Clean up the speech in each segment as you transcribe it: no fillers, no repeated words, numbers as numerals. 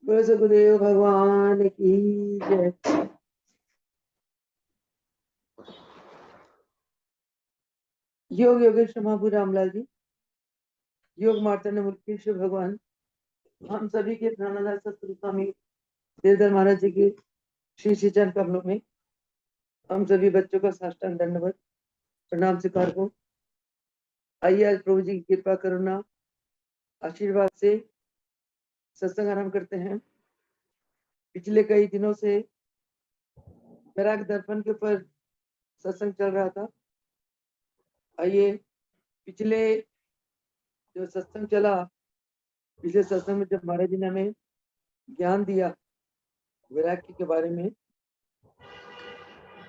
बोलो सुखदेव भगवान की जय। योग योगेश्वर महापु रामलाल जी, योग मार्तंड मुल्केश्वर भगवान, हम सभी के प्राणाधार सतगुरु स्वामी देवधर महाराज जी के श्री श्री चरण कमलों में हम सभी बच्चों का साष्टांग दंडवत प्रणाम स्वीकार को। आइए आज प्रभु जी की कृपा करुणा आशीर्वाद से सत्संग आरंभ करते हैं। पिछले कई दिनों से वैराग दर्पण के ऊपर सत्संग चल रहा था। आइए पिछले जो सत्संग चला, पिछले सत्संग में जब महाराज जी ने हमें ज्ञान दिया वैराग्य के बारे में,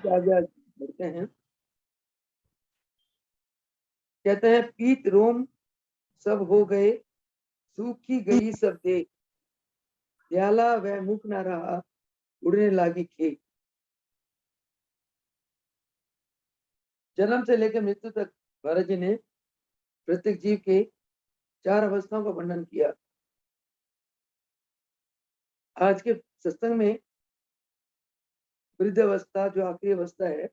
आगे बढ़ते हैं। कहते हैं पीत रोम सब हो गए, सूखी गई सब दे, प्याला वह मुख न रहा, उड़ने लागी खेत। जन्म से लेकर मृत्यु तक महाराज जी ने प्रत्येक जीव के 4 अवस्थाओं का वर्णन किया। आज के सत्संग में वृद्ध अवस्था जो आखिरी अवस्था है,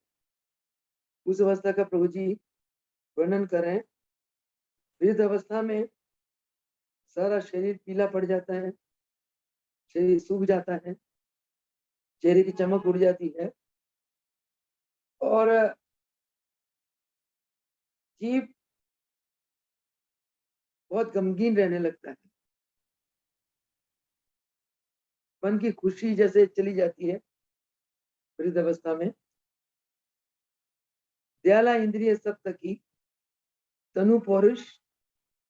उस अवस्था का प्रभु जी वर्णन करें। वृद्ध अवस्था में सारा शरीर पीला पड़ जाता है, शरीर सूख जाता है, चेहरे की चमक उड़ जाती है और जीव बहुत गमगीन रहने लगता है। मन की खुशी जैसे चली जाती है वृद्ध अवस्था में। दयाला इंद्रिय सब तकी, तनु पौरुष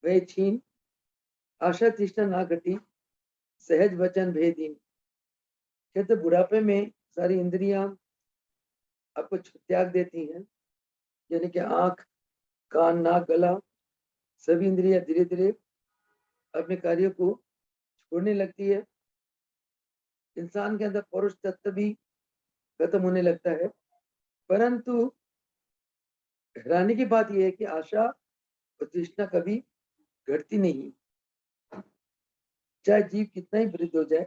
वह छीन, आशा तृष्णा ना घटी, सहज वचन भेदीन। कहते बुढ़ापे में सारी इंद्रियां आपको त्याग देती हैं, यानी कि आंख, कान, नाक, गला, सभी इंद्रियां धीरे धीरे अपने कार्यों को छोड़ने लगती है। इंसान के अंदर पौरुष तत्व भी खत्म होने लगता है। परंतु हैरानी की बात यह है कि आशा और तृष्णा कभी घटती नहीं। चाहे जीव कितना ही वृद्ध हो जाए,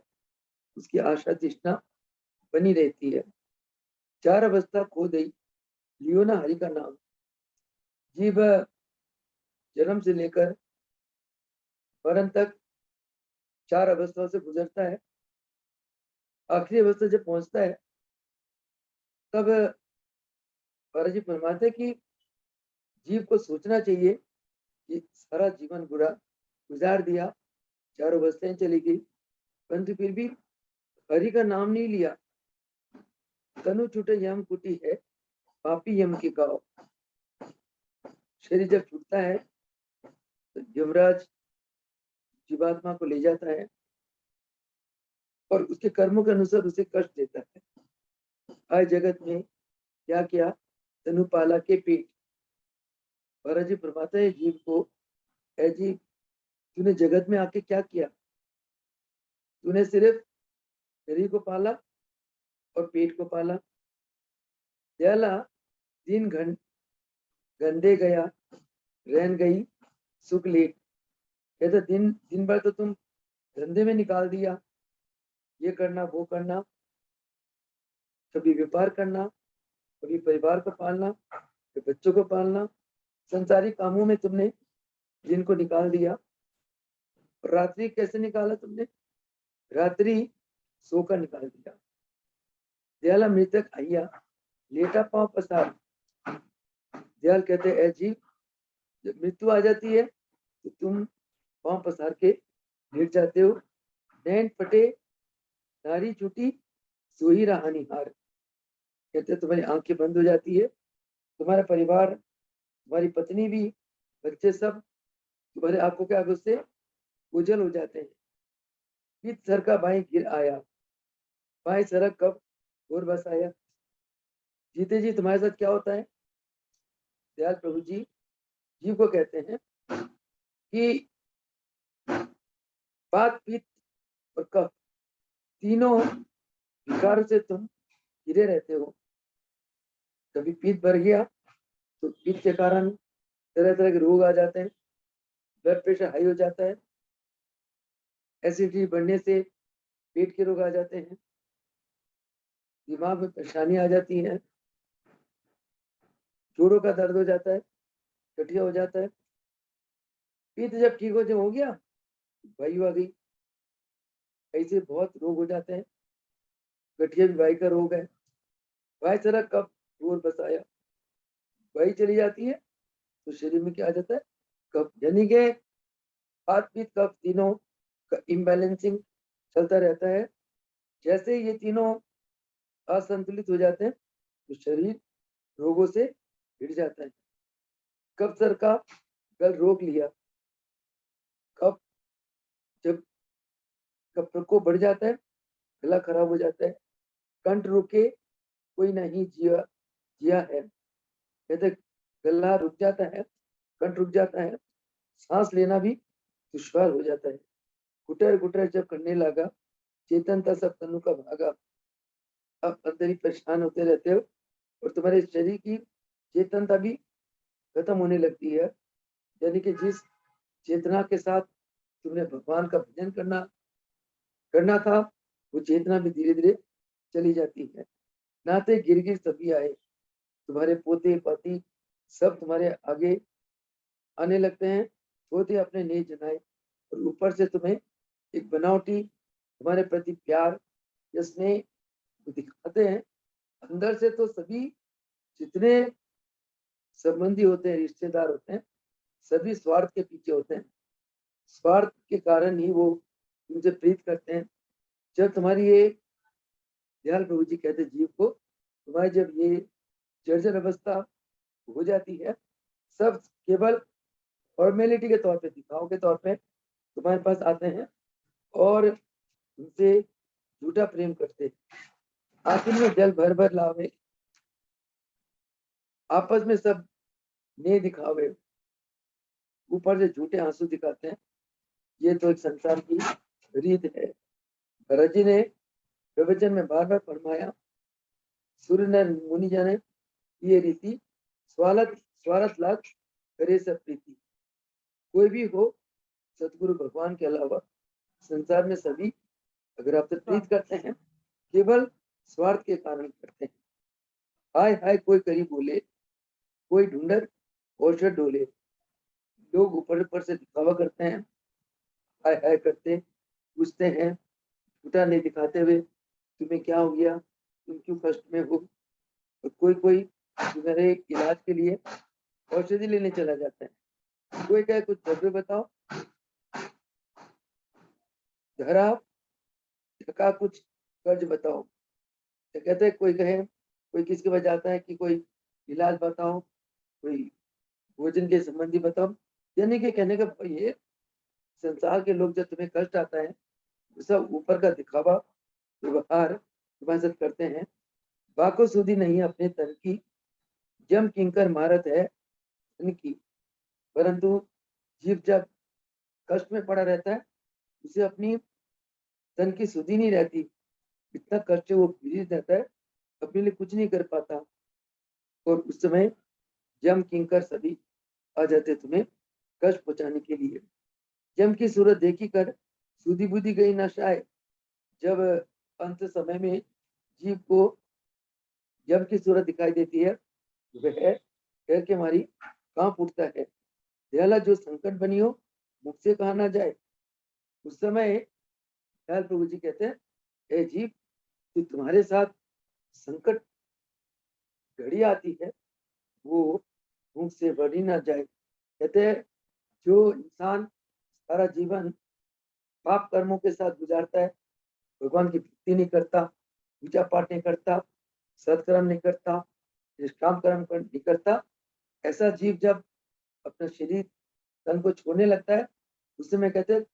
उसकी आशा तृष्णा बनी रहती है। 4 अवस्था खो गई, लियो ना हरि का नाम। जीव जन्म से लेकर मरण तक 4 अवस्थाओं से गुजरता है। आखिरी अवस्था जब पहुंचता है, तब महाराज जी फरमाते कि जीव को सोचना चाहिए कि सारा जीवन बुरा गुजार दिया, 4 अवस्थाएं चली गई, परंतु फिर भी हरि का नाम नहीं लिया। तनु छूटे यम कुटी है, पापी यम की गाँव। शरीर जब छूटता है तो यमराज जीवात्मा को ले जाता है और उसके कर्मों के अनुसार उसे कष्ट देता है। आज जगत में क्या किया, तनु पाला के पेट। महाराज जी फरमाता है जीव को, ऐ जीव तूने जगत में आके क्या किया? तूने सिर्फ शरीर को पाला और पेट को पाला। दयाला दिन गंदे गया, रहन गई सुख लेट। कहते दिन भर तो तुम धंधे में निकाल दिया, ये करना वो करना, कभी व्यापार करना, कभी परिवार को पालना, कभी बच्चों को पालना, संसारी कामों में तुमने दिन को निकाल दिया। और रात्रि कैसे निकाला तुमने? रात्रि सोकर निकाल दिया। दयाला मृतक आइया, लेटा पांव पसार। दयाल कहते ऐ जीव, जब मृत्यु आ जाती है तो तुम पांव पसार के लेट जाते हो। नैन फटे नारी छूटी, सोही रहा निहार। कहते तुम्हारी आंखें बंद हो जाती है, तुम्हारा परिवार, तुम्हारी पत्नी भी, बच्चे सब तुम्हारे आंखों के आगे से ओझल हो जाते हैं। पीत सर का बाई गिर आया, बाई सरक कब और बस आया। जीते जी तुम्हारे साथ क्या होता है? दयाल प्रभु जी जीव को कहते हैं कि बात, पीत और कफ तीनों विकारों से तुम घिरे रहते हो। कभी पीत भर गया तो पीत के कारण तरह तरह के रोग आ जाते हैं, ब्लड प्रेशर हाई हो जाता है, एसिडिटी बढ़ने से पेट के रोग आ जाते हैं, दिमाग में परेशानी आ जाती है, जोड़ों का दर्द हो जाता है, गठिया हो जाता है। पित्त जब ठीक हो गया, वायु आ गई। ऐसे बहुत रोग हो जाते हैं। गठिया भी वायु का रोग है। वायु चला कब जोर बसाया, वायु चली जाती है तो शरीर में क्या आ जाता है, कब, यानी कि वात पित्त कफ तीनों का इम्बैलेंसिंग चलता रहता है। जैसे ये तीनों असंतुलित हो जाते हैं तो शरीर रोगों से भिड़ जाता है। कब सर का गल रोक लिया, कब जब कब प्रकोप बढ़ जाता है, गला खराब हो जाता है, कंठ रुके कोई नहीं जिया जिया है, कहते गला रुक जाता है, कंठ रुक जाता है, सांस लेना भी दुश्वार हो जाता है। गुटर गुटर जब करने लगा, चेतनता सब तनु का भागा। आप अंदर ही परेशान होते रहते हो और तुम्हारे शरीर की चेतनता भी खत्म होने लगती है। यानी कि जिस चेतना के साथ तुमने भगवान का भजन करना था, वो चेतना भी धीरे धीरे चली जाती है। नाते गिर गिर सभी आए, तुम्हारे पोते पति सब तुम्हारे आगे आने लगते हैं, पोते अपने नहीं जनाए, और ऊपर से तुम्हें एक बनावटी तुम्हारे प्रति प्यार या स्नेह दिखाते हैं। अंदर से तो सभी जितने संबंधी होते हैं, रिश्तेदार होते हैं, सभी स्वार्थ के पीछे होते हैं। स्वार्थ के कारण ही वो तुमसे प्रीत करते हैं। जब तुम्हारी ये दयाल प्रभु जी कहते जीव को, तुम्हारी जब ये जर्जर अवस्था हो जाती है, सब केवल फॉर्मेलिटी के तौर पे, दिखाव के तौर पे तुम्हारे पास आते हैं और तुमसे झूठा प्रेम करते हैं। आखिर में जल भर भर लावे, आपस में सब ने दिखावे, ऊपर से झूठे आंसू दिखाते हैं। ये तो एक संसार की रीत है। भरत जी ने प्रवचन में बार बार फरमाया, सूर्य नर मुनि जाने ये रीति, स्वार्थ स्वार्थ लाख करे सब प्रीति। कोई भी हो, सतगुरु भगवान के अलावा संसार में सभी अगर आपसे प्रीत करते हैं, केवल स्वार्थ के कारण करते हैं। हाय हाय कोई करी बोले, कोई ढूंढर औषध डोले। लोग ऊपर ऊपर से दिखावा करते हैं, हाय हाय करते पूछते हैं, झूठा नहीं दिखाते हुए तुम्हें क्या हो गया, तुम क्यों कष्ट में हो। और कोई कोई तुम्हारे इलाज के लिए औषधि लेने चला जाता है। कोई कहे कुछ दर्द बताओ, धरा धका कुछ कर्ज बताओ। तो कहते हैं, कोई कहे, कोई किसके पास जाता है कि कोई इलाज बताओ, कोई भोजन के संबंधी बताओ। यानी कि कहने का भाई ये संसार के लोग जब तुम्हें कष्ट आता है, सब ऊपर का दिखावा व्यवहार तुम्हारे साथ करते हैं। बाको सुधी नहीं अपने तन की, जम किंकर मारत है इनकी। परंतु जीव जब कष्ट में पड़ा रहता है, उसे अपनी तन की सुधी नहीं रहती। इतना कष्ट वो पीड़ित रहता है, अपने लिए कुछ नहीं कर पाता। और उस समय जम किंकर सभी आ जाते तुम्हें कष्ट पहुंचाने के लिए। जम की सूरत देखी कर सुधी बुद्धि गई नशाए। जब अंत समय में जीव को जम की सूरत दिखाई देती है, वह डर के मारी कांप उठता है। दयाला जो संकट बनी हो, मुख से कहा ना जाए। उस समय दयाल प्रभु जी कहते हैं, ए जीव, तो तुम्हारे साथ संकट घड़ी आती है, वो मुख से बढ़ी ना जाए। कहते हैं, जो इंसान सारा जीवन पाप कर्मों के साथ गुजारता है, भगवान की भक्ति नहीं करता, पूजा पाठ नहीं करता, सत्कर्म नहीं करता, निष्काम कर्म नहीं करता, ऐसा जीव जब अपना शरीर तन को छोड़ने लगता है, उस समय कहते हैं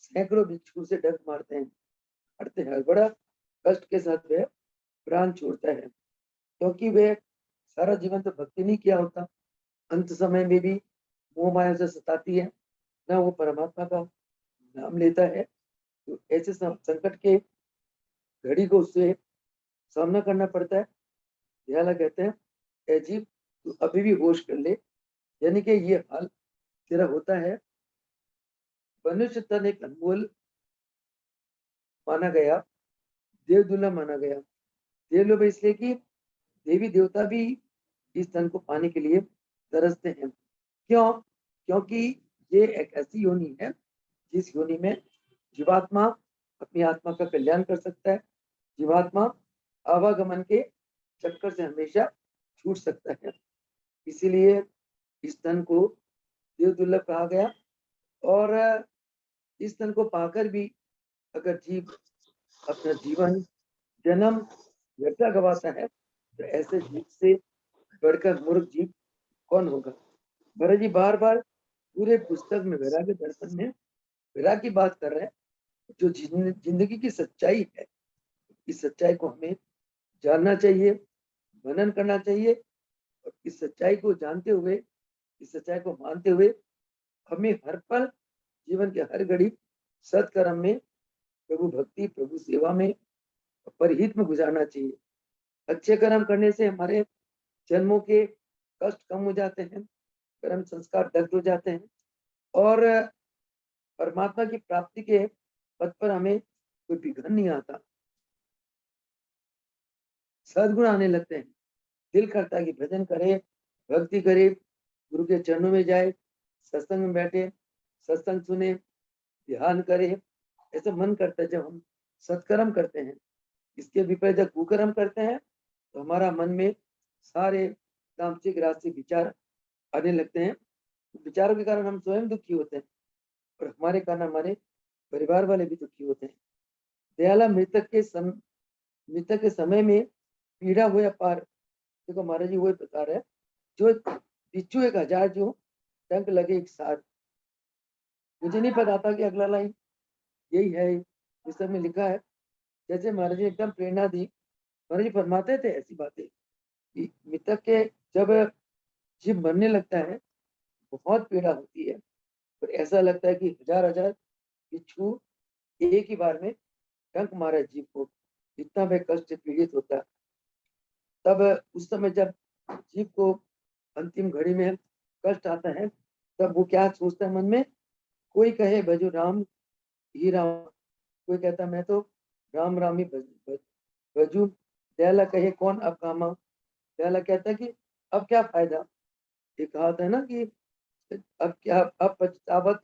सैकड़ों भिक्षु से डंक मारते हैं, अड़ते हैं, बड़ा कष्ट के साथ वह प्राण छोड़ता है। क्योंकि वह सारा जीवन तो भक्ति नहीं किया होता, अंत समय में भी मोह माया से सताती है, ना वो परमात्मा का नाम लेता है। तो ऐसे संकट के घड़ी को उससे सामना करना पड़ता है। दयाला कहते हैं, ए जीव, तू अभी भी होश कर ले। यानी कि ये हाल तेरा होता है। मनुष्य तन एक अनमोल माना गया, देव दुर्लभ माना गया। देवलोभ इसलिए कि देवी देवता भी इस धन को पाने के लिए तरसते हैं। क्यों? क्योंकि ये एक ऐसी योनि है जिस योनि में जीवात्मा अपनी आत्मा का कल्याण कर सकता है। जीवात्मा आवागमन के चक्कर से हमेशा छूट सकता है। इसीलिए इस धन को देव दुर्लभ कहा गया। और इस धन को पाकर भी अगर जीव अपना जीवन जन्म व्यर्था गवाता है तो ऐसे जीव से बढ़कर मूर्ख जीव कौन होगा। भरत जी बार बार पूरे पुस्तक में वैराग्य दर्पण में वैराग्य की बात कर रहे हैं, जो जिंदगी की सच्चाई है। इस सच्चाई को हमें जानना चाहिए, मनन करना चाहिए, और इस सच्चाई को जानते हुए, इस सच्चाई को मानते हुए हमें हर पल जीवन के हर घड़ी सत्कर्म में, प्रभु भक्ति, प्रभु सेवा में, परहित में गुजारना चाहिए। अच्छे कर्म करने से हमारे जन्मों के कष्ट कम हो जाते हैं, कर्म संस्कार दग्ध हो जाते हैं, और परमात्मा की प्राप्ति के पथ पर हमें कोई विघ्न नहीं आता। सद्गुण आने लगते हैं। दिल करता है कि भजन करे, भक्ति करे, गुरु के चरणों में जाए, सत्संग में बैठे, सत्संग सुने, ध्यान करे। ऐसा मन करता है। जब हम सत्कर्म करते हैं, इसके विपरीत जब कुकर्म करते हैं तो हमारा मन में सारे तामसिक राजसिक विचार आने लगते हैं। विचारों के कारण हम स्वयं दुखी होते हैं और हमारे कारण हमारे परिवार वाले भी दुखी होते हैं। दयाला मृतक के समय में पीड़ा हुए पार। देखो महाराज जी वही बता रहे हैं, जो बिच्छू 1000 जो डंक लगे एक साथ। मुझे नहीं पता था कि अगला लाइन यही है, इस सब में लिखा है। जैसे महाराज जी एकदम प्रेरणा दी। महाराज जी फरमाते थे ऐसी बातें कि मृतक के जब जीव मरने लगता है बहुत पीड़ा होती है, और ऐसा लगता है कि हजार हजार बिच्छू एक ही बार में डंक मारा जीव को, इतना वे कष्ट से पीड़ित होता है। तब उस समय जब जीव को अंतिम घड़ी में कष्ट आता है, तब वो क्या सोचता है मन में। कोई कहे भजो राम ही राम, कोई कहता मैं तो राम राम ही भजू। दयाला कहे कौन अब कामा। दयाला कहता है कि अब क्या फायदा। ये कहा था ना कि अब क्या, अब पछतावत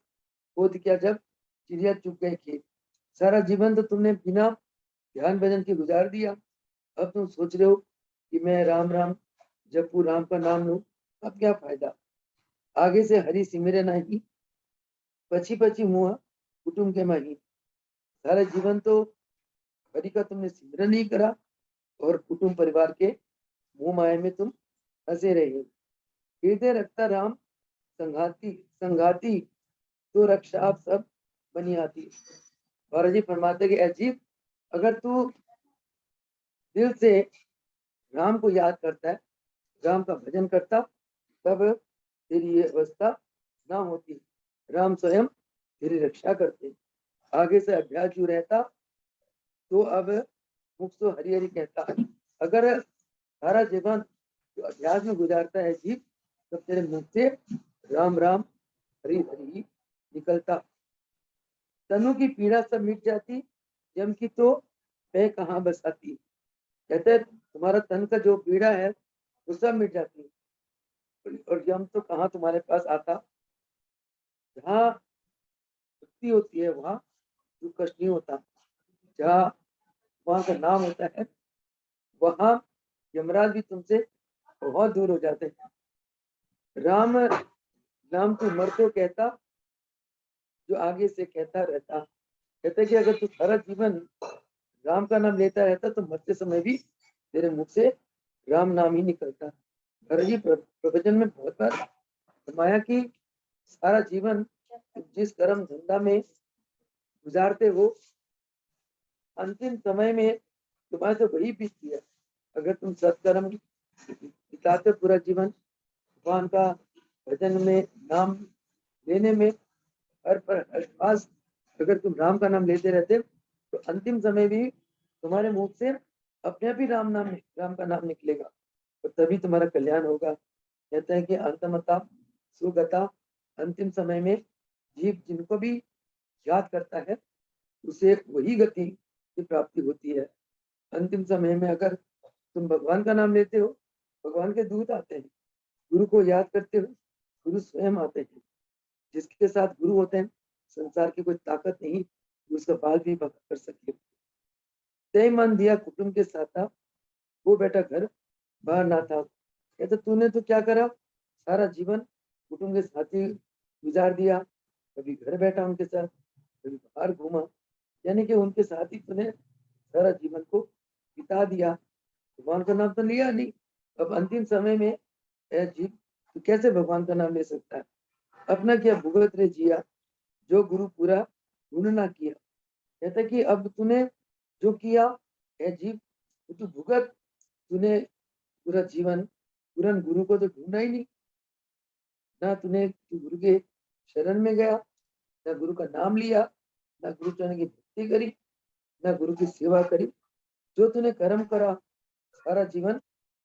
होत क्या जब चिड़िया चुग गई खेत। सारा जीवन तो तुमने बिना ध्यान भजन के गुजार दिया। अब तुम सोच रहे हो कि मैं राम राम जपू, राम का नाम लूं, अब क्या फायदा। आगे से हरि सिमरे नहीं, पची पची मुआ कुटुंब के माही। सारा जीवन तो हरि का तुमने सिमरन नहीं करा, और कुटुंब परिवार के मुंह माया में तुम फंसे रहे। हृदय रखता राम संघाती संघाती, तो रक्षा आप सब बनी आती। महाराज जी फरमाते कि अजीब, अगर तू दिल से राम को याद करता है, राम का भजन करता, तब तेरी ये अवस्था ना होती। राम स्वयं तेरी रक्षा करते। आगे से अभ्यास जो रहता तो अब मुख से हरि हरि कहता। अगर सारा जीवन जो अभ्यास में गुजारता है जीव, तब तेरे मुख से राम राम हरि हरि निकलता। तनु की पीड़ा सब मिट जाती, यम की तो पै कहाँ बसाती। कहते हैं तुम्हारा तन का जो पीड़ा है वो सब मिट जाती है, और यम तो कहाँ तुम्हारे पास आता। जहाँ भक्ति होती है वहाँ दुख कष्ट नहीं होता। जहाँ वहाँ का नाम होता है वहाँ यमराज भी तुमसे बहुत दूर हो जाते हैं। राम नाम तू मर तो कहता, जो आगे से कहता रहता। कहते कि अगर तू सारा जीवन राम का नाम लेता रहता तो मरते समय भी तेरे मुख से राम नाम ही निकलता। भरत जी प्रवचन में बहुत बार फरमाया कि सारा जीवन जिस कर्म धंधा में गुजारते हो, अंतिम समय में तुम्हारे तो वही बीतती है। अगर तुम सत्कर्म बिताते पूरा जीवन भगवान का भजन में, नाम लेने में, हर पर आसपास अगर तुम राम का नाम लेते रहते तो अंतिम समय भी तुम्हारे मुख से अपने आप ही राम का नाम निकलेगा, और तभी तुम्हारा कल्याण होगा। कहते हैं कि अंतमता सुगता, अंतिम समय में जीव जिनको भी याद करता है उसे वही गति की प्राप्ति होती है। अंतिम समय में अगर तुम भगवान का नाम लेते हो, भगवान के दूत आते हैं, गुरु को याद करते हो, गुरु स्वयं आते हैं। जिसके साथ गुरु होते हैं, संसार की कोई ताकत नहीं उसका बाल भी कर सके। तय मन दिया कुटुंब के साथ था, वो बेटा घर बाहर ना था। कहते तूने तो क्या करा, सारा जीवन कुटुंब के साथ ही गुजार दिया, कभी घर बैठा उनके साथ, कभी बाहर घूमा, यानी कि उनके साथ ही तूने सारा जीवन को बिता दिया, भगवान का नाम तो लिया नहीं। अब अंतिम समय में जीव तो कैसे भगवान का नाम ले सकता है। अपना क्या भुगत रे जिया, जो गुरु पूरा गुण ना किया। कहता कि अब तूने जो किया है जीव, तू भुगत, तूने पूरा जीवन पूरन गुरु को तो ढूंढा ही नहीं, ना तूने गुरु के शरण में गया, ना गुरु का नाम लिया, ना गुरु चरण की भक्ति करी, ना गुरु की सेवा करी। जो तूने कर्म करा सारा जीवन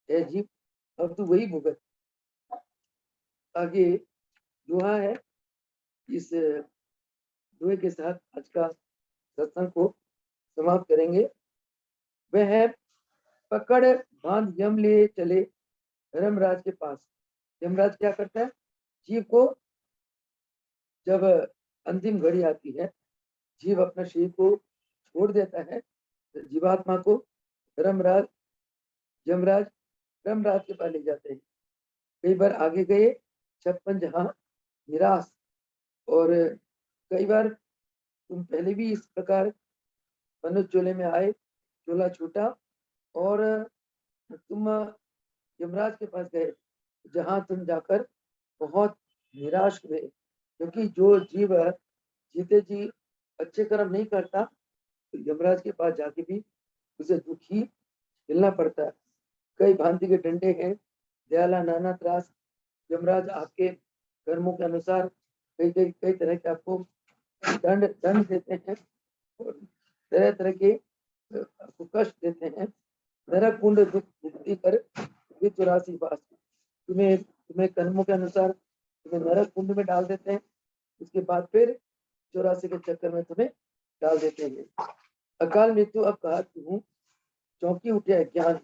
है जीव, अब तू वही भुगत। आगे दुआ है, इस दुए के साथ आज का सत्संग को समाप्त करेंगे। वह है पकड़ बांध यम ले चले धर्मराज के पास। यमराज क्या करता है, जीव को जब अंतिम घड़ी आती है, जीव अपना शरीर को छोड़ देता है, तो जीवात्मा को धर्मराज यमराज धर्मराज के पास ले जाते हैं। कई बार आगे गए 56 जहां निराश, और कई बार तुम पहले भी इस प्रकार मनुष्य चोले में आए, चोला छूटा और तुम यमराज के पास गए, जहां तुम जाकर बहुत निराश हुए, क्योंकि जो जीव जीते जी अच्छे कर्म नहीं करता, तो यमराज के पास जाके भी उसे दुखी मिलना पड़ता है। कई भांति के डंडे हैं, दयाला नाना त्रास, यमराज आपके कर्मों के अनुसार कई तरह के आपको दंड देते हैं और तरह तरह के आपको कष्ट देते हैं। नरक कुंड दुख मुक्ति कर 84 बास, तुम्हें कर्मों के अनुसार तुम्हें नरक कुंड में डाल देते हैं, उसके बाद फिर 84 के चक्कर में तुम्हें डाल देते हैं। अकाल मृत्यु अब कहा हूँ, चौंकी उठे ज्ञान।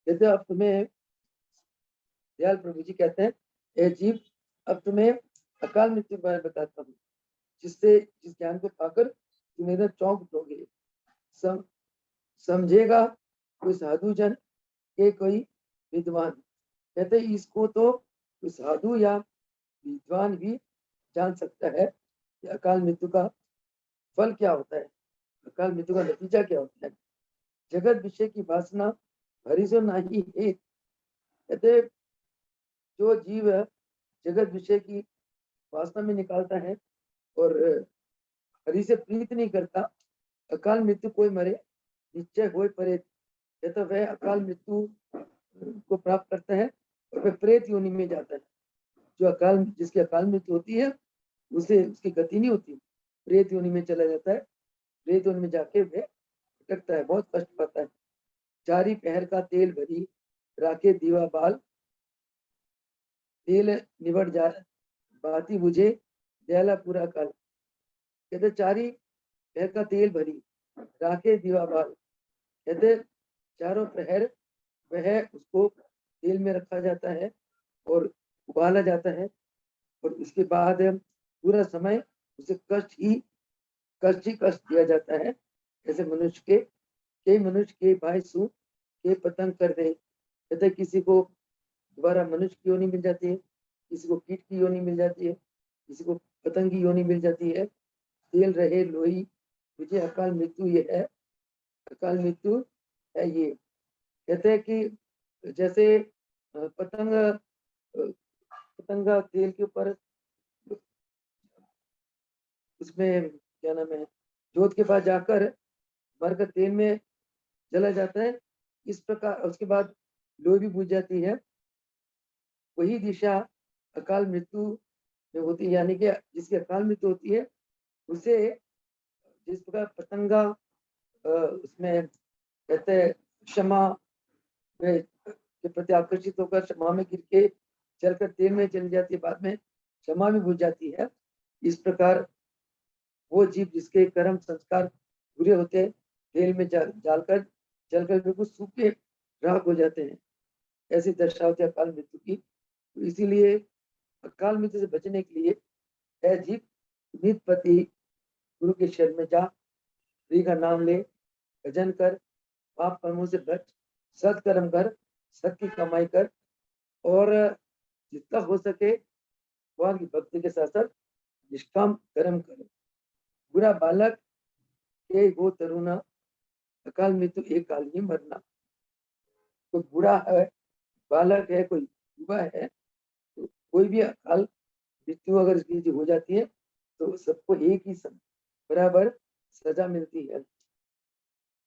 कहते अब तुम्हें दयाल प्रभु जी कहते हैं, ए जीव अब तुम्हें अकाल मृत्यु के बारे में बताता हूँ, जिस ज्ञान को पाकर तुम एकदम चौंक उठोगे। समझेगा कोई साधु जन के कोई विद्वान। कहते इसको तो कोई साधु या विद्वान भी जान सकता है कि अकाल मृत्यु का फल क्या होता है, अकाल मृत्यु का नतीजा क्या होता है। जगत विषय की वासना हरिशो नाही है। कहते जो जीव जगत विषय की वासना में निकालता है और हरि से प्रीत नहीं करता, अकाल मृत्यु कोई मरे निश्चय होए परे। तो वह अकाल मृत्यु को प्राप्त करता है और वह प्रेत योनि में जाता है। जो जिसकी अकाल मृत्यु होती है, उसे उसकी गति नहीं होती, प्रेत योनि में चला जाता है। प्रेत योनि में जाके वह भटकता है, बहुत कष्ट पाता है। चारी पहर का तेल भरी राखे दीवा बाल, तेल निबट जा बाती बुझे दयाला पूरा काल। कहते चारी पहर का तेल भरी राखे दीवा बाल, कहते चारों प्रहर वह उसको तेल में रखा जाता है और उबाला जाता है, और उसके बाद पूरा समय उसे कष्ट दिया जाता है। जैसे मनुष्य के भाई सु के पतंग कर दे। कहते किसी को दोबारा मनुष्य की योनि मिल जाती है, किसी को कीट की योनि मिल जाती है, किसी को पतंग की योनि मिल जाती है। तेल रहे लोही तुझे अकाल मृत्यु ये है, अकाल मृत्यु है ये। कहते हैं कि जैसे पतंग तेल के ऊपर उसमें क्या नाम है, जोत के पास जाकर भरकर तेल में जला जाता है, इस प्रकार उसके बाद लोई भी बुझ जाती है। वही दिशा अकाल मृत्यु में होती है, यानी कि जिसकी अकाल मृत्यु होती है उसे जिस प्रकार पतंगा उसमें कहते हैं क्षमा के प्रति आकर्षित होकर क्षमा में गिर के चलकर तेल में चली जाती है, बाद में क्षमा भी बुझ जाती है। इस प्रकार वो जीव जिसके कर्म संस्कार बुरे होते हैं, तेल में डालकर जलकर बिल्कुल सूखे राख हो जाते हैं। ऐसी दशा होती है अकाल मृत्यु की। तो इसीलिए अकाल मृत्यु से बचने के लिए है जीव नित पति गुरु के शरण में जा, श्री का नाम ले, भजन कर, पाप कर्मों से बच, सत्कर्म कर, सत की कमाई कर और जितना हो सके भगवान की भक्ति के साथ साथ निष्काम कर्म कर। बुरा बालक के वो तरुणा, अकाल मृत्यु एक काल ही मरना। कोई बुरा है बालक है, कोई युवा है, तो कोई भी अकाल मृत्यु अगर इसकी हो जाती है तो सबको एक ही बराबर सजा मिलती है।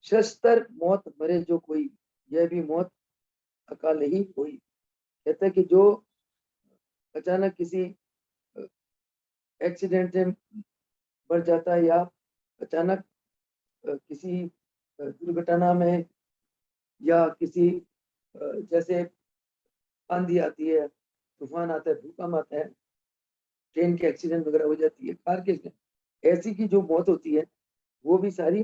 शस्त्र मौत मरे जो कोई, यह भी मौत अकाल ही हुई। कहते हैं कि जो अचानक किसी एक्सीडेंट से मर जाता है या अचानक किसी दुर्घटना में या किसी जैसे आंधी आती है, तूफान आता है, भूकंप आता है, ट्रेन के एक्सीडेंट वगैरह हो जाती है, कार के accident, ऐसी की जो मौत होती है वो भी सारी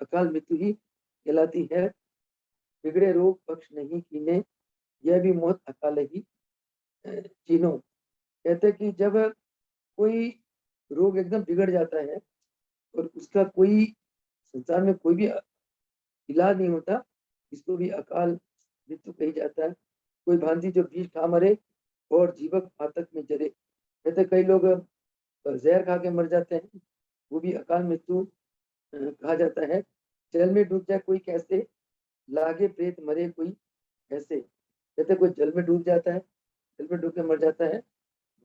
अकाल मृत्यु ही कहलाती है। बिगड़े रोग पक्ष नहीं कीने, यह भी मौत अकाल ही चीनो। कहते कि जब कोई रोग एकदम बिगड़ जाता है और उसका कोई संसार में कोई भी इलाज नहीं होता, इसको भी अकाल मृत्यु कही जाता है। कोई भांति जो बीज खा मरे और जीवक फातक में जरे। कहते कई लोग जहर खा के मर जाते हैं, वो भी अकाल मृत्यु कहा जाता है। जल में डूब जाए कोई कैसे, लागे प्रेत मरे कोई ऐसे। कहते कोई जल में डूब जाता है, जल में डूब के मर जाता है,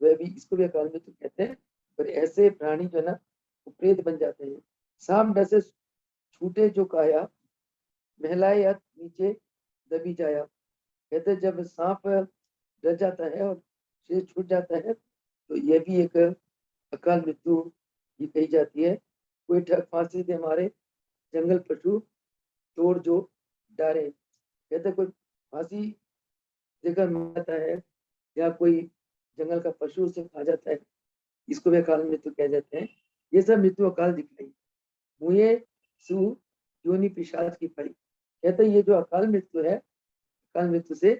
वह भी इसको भी अकाल मृत्यु कहते हैं। पर ऐसे प्राणी जो है ना वो प्रेत बन जाते हैं। सांप डसे छूटे जो काया, महलाए या नीचे दबी जाया। कहते जब सांप डस जाता है और शरीर छूट जाता है तो यह भी एक अकाल मृत्यु ही कही जाती है। कोई ठग फांसी दे मारे, जंगल पशु तोड़ जो डारे। कहते कोई फांसी देकर मर जाता है या कोई जंगल का पशु उसे खा जाता है, इसको भी अकाल मृत्यु कह जाते हैं। ये सब मृत्यु अकाल दिखलाई मुए सु योनि पिशाच की पाई। कहते ये जो अकाल मृत्यु है, अकाल मृत्यु से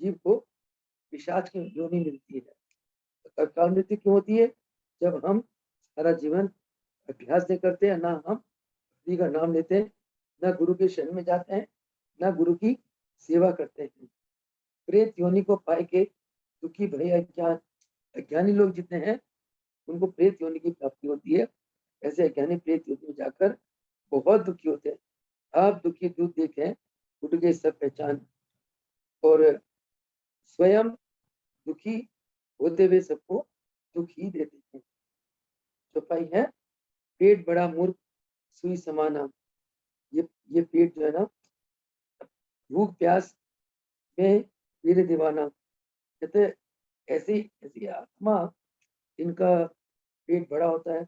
जीव को पिशाच की योनि मिलती है। अकाल मृत्यु क्यों होती है? जब हम सारा जीवन अभ्यास नहीं करते, ना हम हरि का नाम लेते हैं, ना गुरु के शरण में जाते हैं, ना गुरु की सेवा करते हैं। प्रेत योनि को पाए के दुखी भय अज्ञान, अज्ञानी लोग जितने हैं उनको प्रेत योनि की प्राप्ति होती है। ऐसे अज्ञानी प्रेत योनि में जाकर बहुत दुखी होते हैं। आप दुखी दूध देखें उठ गए सब पहचान, और स्वयं दुखी होते हुए सबको दुख ही देते हैं। चौपाई है, पेट बड़ा मूर्ख सुई समाना। ये पेट जो है ना भूख प्यास में वीर दीवाना। कहते ऐसी ऐसी आत्मा इनका पेट बड़ा होता है,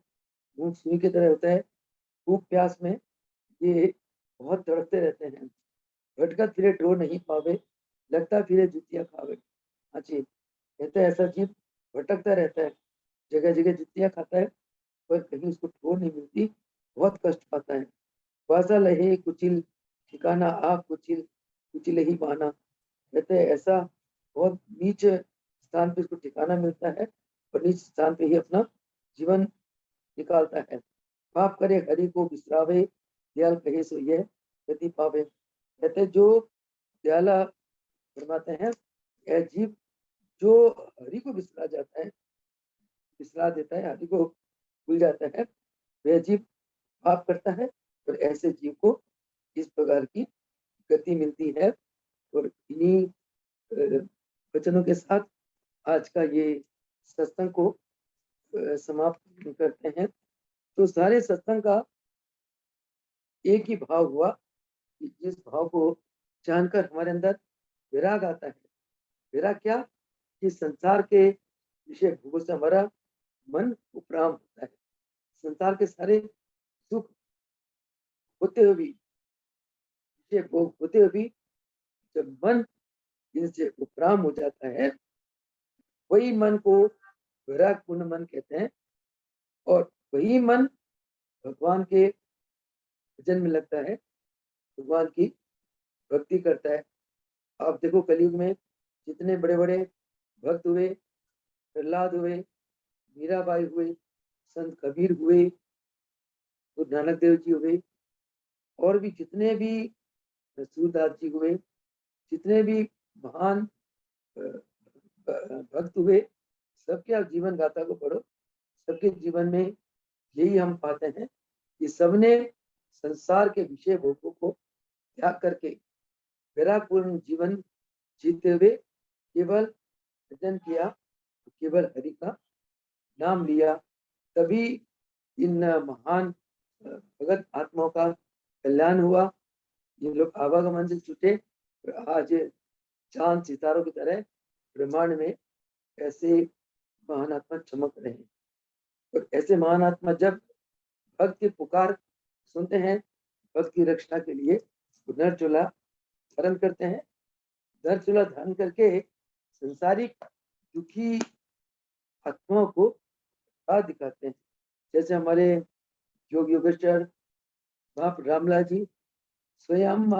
भूख सुई की तरह होता है, भूख प्यास में ये बहुत तड़पते रहते हैं। भटकत फिरे डोर नहीं पावे, लगता फिरे जुतिया खावे। हाँ जी, कहते ऐसा जीव भटकता रहता है, जगह जगह जुतियां खाता है, पर कहीं उसको ठोर नहीं मिलती, बहुत कष्ट पाता है। वासा लहे कुचिल ठिकाना आ कुचिल, कुचिल ही बाना। कहते हैं ऐसा बहुत नीच स्थान पे उसको ठिकाना मिलता है और नीच स्थान पे ही अपना जीवन निकालता है। पाप करे हरि को बिसरावे, दयाल कहे सो यह गति पावे। कहते जो दयाला फरमाते हैं, यह जीव जो हरि को बिसरा जाता है, बिसरा देता है, हरि को भूल जाता है, वह जीव पाप करता है और ऐसे जीव को इस प्रकार की गति मिलती है। और इन्हीं वचनों के साथ आज का ये सत्संग को समाप्त करते हैं। तो सारे सत्संग का एक ही भाव हुआ कि जिस भाव को जानकर हमारे अंदर विराग आता है। विराग क्या? कि संसार के विषय भोगों से हमारा मन उपराम होता है। संसार के सारे सुख होते हुए भी, विषय भोग होते हुए भी, जब मन इनसे उपराम हो जाता है, वही मन को विराग पूर्ण मन कहते हैं। और वही मन भगवान के भजन में लगता है, भगवान की भक्ति करता है। आप देखो कलयुग में जितने बड़े बड़े भक्त हुए, प्रहलाद हुए, मीराबाई हुए, संत कबीर हुए, गुरु नानक देव जी हुए, और भी जितने भी सूरदास जी हुए, जितने भी महान भक्त हुए, सबके आप जीवन गाथा को पढ़ो, सबके जीवन में यही हम पाते हैं कि सबने संसार के विषय भोगों को त्याग करके वैरागपूर्ण जीवन जीते हुए केवल भजन किया, केवल हरि का नाम लिया, तभी इन महान भगत आत्माओं का कल्याण हुआ। ये लोग आवागमन से छूटे, आज चांद सितारों की तरह ब्रह्मांड में ऐसे महान आत्मा चमक रहे हैं। और ऐसे महान आत्मा जब भक्त की पुकार सुनते हैं, भक्त की रक्षा के लिए नर चोला धारण करते हैं। नर चोला धारण करके संसारिक दुखी आत्माओं को दिखाते हैं। जैसे हमारे योग योगेश्वर महाप्रभु रामलाल जी स्वयं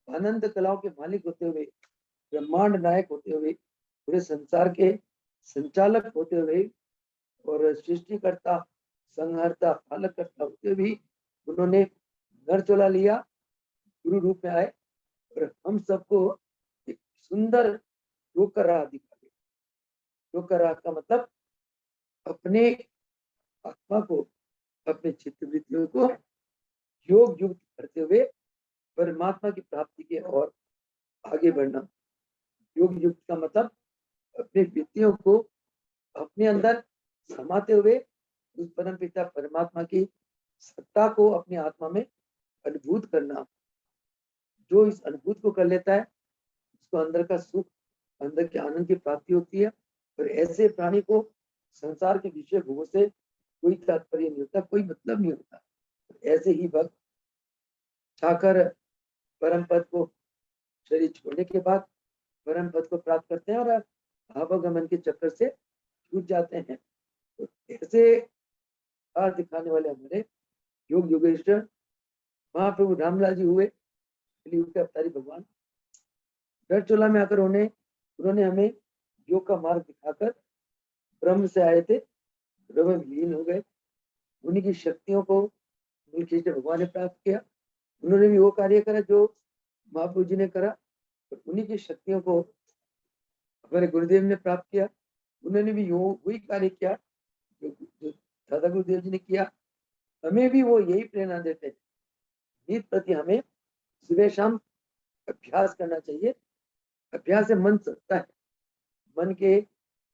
आनंद कलाओं के मालिक होते हुए, ब्रह्मांड नायक होते हुए, पूरे संसार के संचालक होते हुए और सृष्टिकर्ता, संहारता, पालककर्ता होते भी उन्होंने नर चोला लिया, गुरु रूप में आए और हम सबको एक सुंदर योग का राह दिखा दिया। योग का राह का मतलब अपने आत्मा को, अपने चित्तवृत्तियों को योग युक्त करते हुए परमात्मा की प्राप्ति के और आगे बढ़ना। योग युक्त का मतलब अपने वृत्तियों को अपने अंदर समाते हुए उस परम पिता परमात्मा की सत्ता को अपनी आत्मा में अनुभूत करना। जो इस अनुभूत को कर लेता है उसको अंदर का सुख, अंदर के आनंद की प्राप्ति होती है। और ऐसे प्राणी को संसार के विषय भोगों से कोई तात्पर्य नहीं होता, कोई मतलब नहीं होता। ऐसे ही भक्त चाकर परम पद को, शरीर छोड़ने के बाद परम पद को प्राप्त करते हैं और आवागमन के चक्कर से छूट जाते हैं। तो ऐसे दिखाने वाले हमारे योग योगेश्वर महाप्रभु रामलाल जी हुए, कलियुग के अवतारी भगवान। नर चोला में आकर उन्होंने हमें योग का मार्ग दिखाकर ब्रह्म से आए थे, ब्रह्म में विलीन हो गए। उन्हीं की शक्तियों को नीलकंठ भगवान ने प्राप्त किया। उन्होंने भी वो कार्य करा जो महाप्रभु जी ने करा, और उन्हीं की शक्तियों को हमारे गुरुदेव ने प्राप्त किया। उन्होंने भी वही कार्य किया जो दादा गुरुदेव जी ने किया। हमें भी वो यही प्रेरणा देते हैं। नित प्रति हमें सुबह शाम अभ्यास करना चाहिए। अभ्यास से मन सजता है, मन के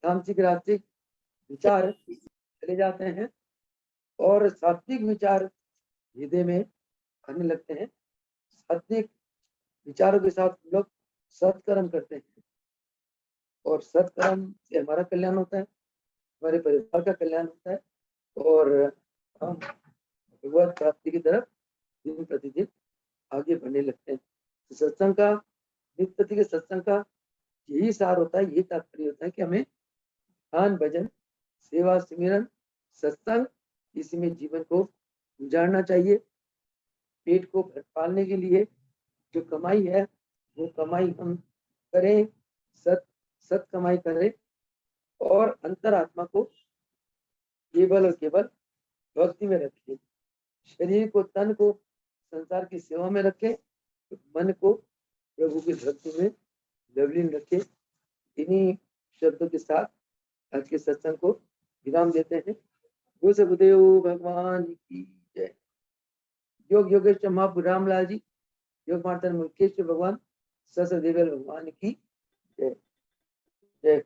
तामसिक रास्तिक विचार चले जाते हैं और सात्विक विचार हृदय में आने लगते हैं। सात्विक विचारों के साथ हम लोग सत्कर्म करते हैं और सत्कर्म से हमारा कल्याण होता है, हमारे परिवार का कल्याण होता है और हम भगवत प्राप्ति की तरफ दिन प्रतिदिन आगे बढ़ने लगते हैं। तो सत्संग का, नित्य प्रति के सत्संग का यही सार होता है, यही तात्पर्य होता है कि हमें ध्यान, भजन, सेवा, सिमरन, सत्संग, इसी में जीवन को गुजारना चाहिए। पेट को भर पालने के लिए जो कमाई है वो कमाई हम करें, सत कमाई करें और अंतरात्मा को केवल और केवल भक्ति में रखें। शरीर को, तन को संसार की सेवा में रखें, तो मन को प्रभु की भक्ति में लवलीन रखें। इन्हीं शब्दों के साथ आज के सत्संग को विराम देते हैं। वो सदगुरुदेव भगवान की जय। योग योगेश्वर महाप्रभु रामलाल जी, योग मार्तन मुकेश्वर भगवान, ससदेव भगवान की जय। जय।